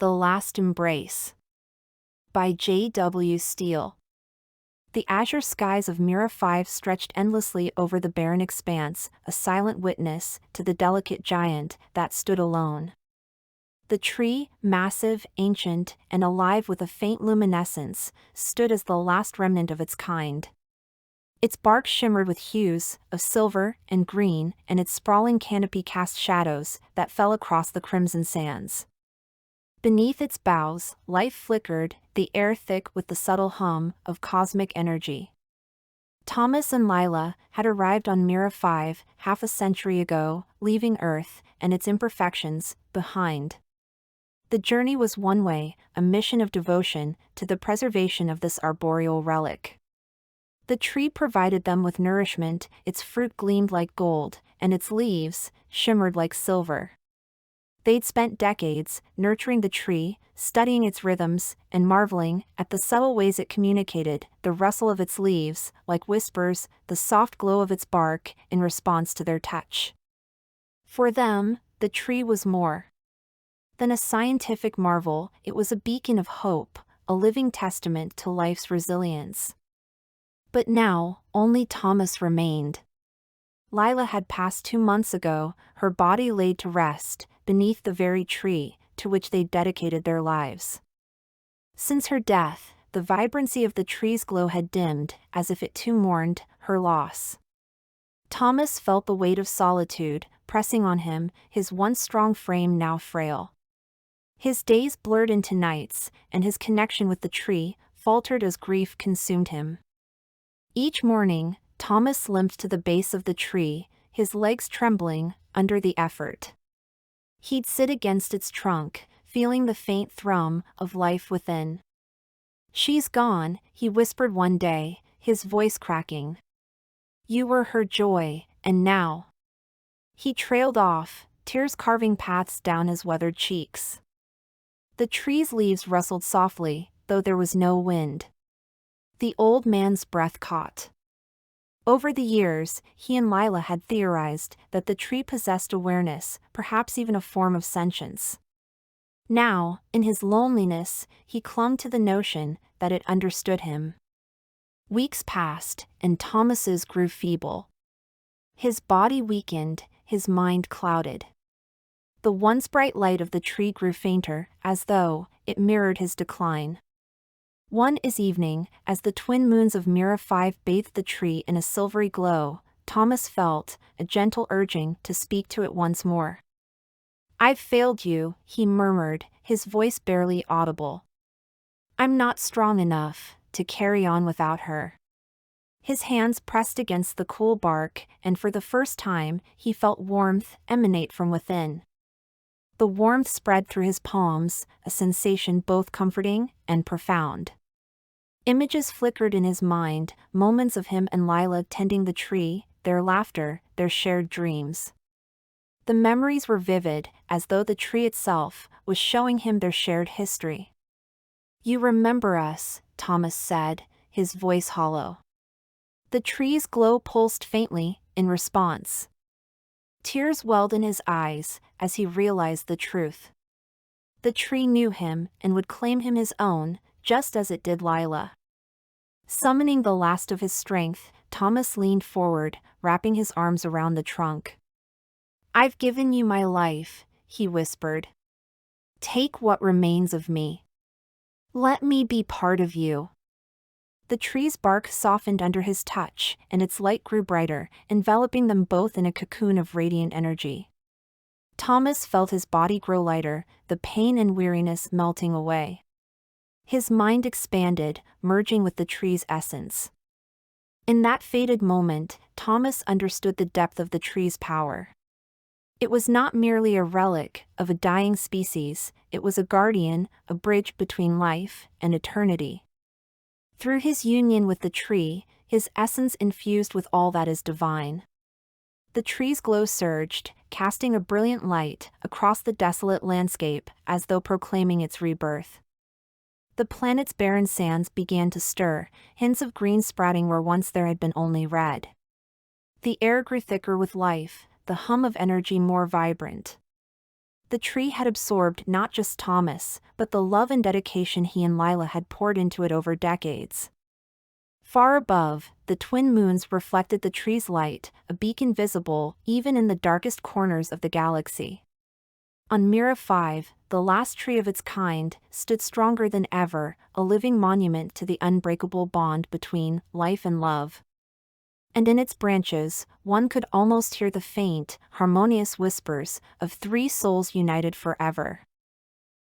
The Last Embrace by J.W. Steele. The azure skies of Mira 5 stretched endlessly over the barren expanse, a silent witness to the delicate giant that stood alone. The tree, massive, ancient, and alive with a faint luminescence, stood as the last remnant of its kind. Its bark shimmered with hues of silver and green, and its sprawling canopy cast shadows that fell across the crimson sands. Beneath its boughs, life flickered, the air thick with the subtle hum of cosmic energy. Thomas and Lila had arrived on Mira 5 half a century ago, leaving Earth and its imperfections behind. The journey was one way, a mission of devotion to the preservation of this arboreal relic. The tree provided them with nourishment, its fruit gleamed like gold, and its leaves shimmered like silver. They'd spent decades nurturing the tree, studying its rhythms, and marveling at the subtle ways it communicated, the rustle of its leaves, like whispers, the soft glow of its bark, in response to their touch. For them, the tree was more than a scientific marvel, it was a beacon of hope, a living testament to life's resilience. But now, only Thomas remained. Lila had passed 2 months ago, her body laid to rest, beneath the very tree to which they dedicated their lives. Since her death, the vibrancy of the tree's glow had dimmed, as if it too mourned her loss. Thomas felt the weight of solitude pressing on him, his once strong frame now frail. His days blurred into nights, and his connection with the tree faltered as grief consumed him. Each morning, Thomas limped to the base of the tree, his legs trembling under the effort. He'd sit against its trunk, feeling the faint thrum of life within. "She's gone," he whispered one day, his voice cracking. "You were her joy, and now..." He trailed off, tears carving paths down his weathered cheeks. The tree's leaves rustled softly, though there was no wind. The old man's breath caught. Over the years, he and Lila had theorized that the tree possessed awareness, perhaps even a form of sentience. Now, in his loneliness, he clung to the notion that it understood him. Weeks passed, and Thomas's grew feeble. His body weakened, his mind clouded. The once bright light of the tree grew fainter, as though it mirrored his decline. One evening, as the twin moons of Mira 5 bathed the tree in a silvery glow, Thomas felt a gentle urging to speak to it once more. "I've failed you," he murmured, his voice barely audible. "I'm not strong enough to carry on without her." His hands pressed against the cool bark, and for the first time, he felt warmth emanate from within. The warmth spread through his palms, a sensation both comforting and profound. Images flickered in his mind, moments of him and Lila tending the tree, their laughter, their shared dreams. The memories were vivid, as though the tree itself was showing him their shared history. "You remember us," Thomas said, his voice hollow. The tree's glow pulsed faintly, in response. Tears welled in his eyes as he realized the truth. The tree knew him and would claim him his own, just as it did Lila. Summoning the last of his strength, Thomas leaned forward, wrapping his arms around the trunk. "I've given you my life," he whispered. "Take what remains of me. Let me be part of you." The tree's bark softened under his touch, and its light grew brighter, enveloping them both in a cocoon of radiant energy. Thomas felt his body grow lighter, the pain and weariness melting away. His mind expanded, merging with the tree's essence. In that fated moment, Thomas understood the depth of the tree's power. It was not merely a relic of a dying species, it was a guardian, a bridge between life and eternity. Through his union with the tree, his essence infused with all that is divine. The tree's glow surged, casting a brilliant light across the desolate landscape, as though proclaiming its rebirth. The planet's barren sands began to stir, hints of green sprouting where once there had been only red. The air grew thicker with life, the hum of energy more vibrant. the tree had absorbed not just Thomas, but the love and dedication he and Lila had poured into it over decades. Far above, the twin moons reflected the tree's light, a beacon visible even in the darkest corners of the galaxy. On Mira 5, the last tree of its kind, stood stronger than ever, a living monument to the unbreakable bond between life and love. And in its branches, one could almost hear the faint, harmonious whispers of three souls united forever.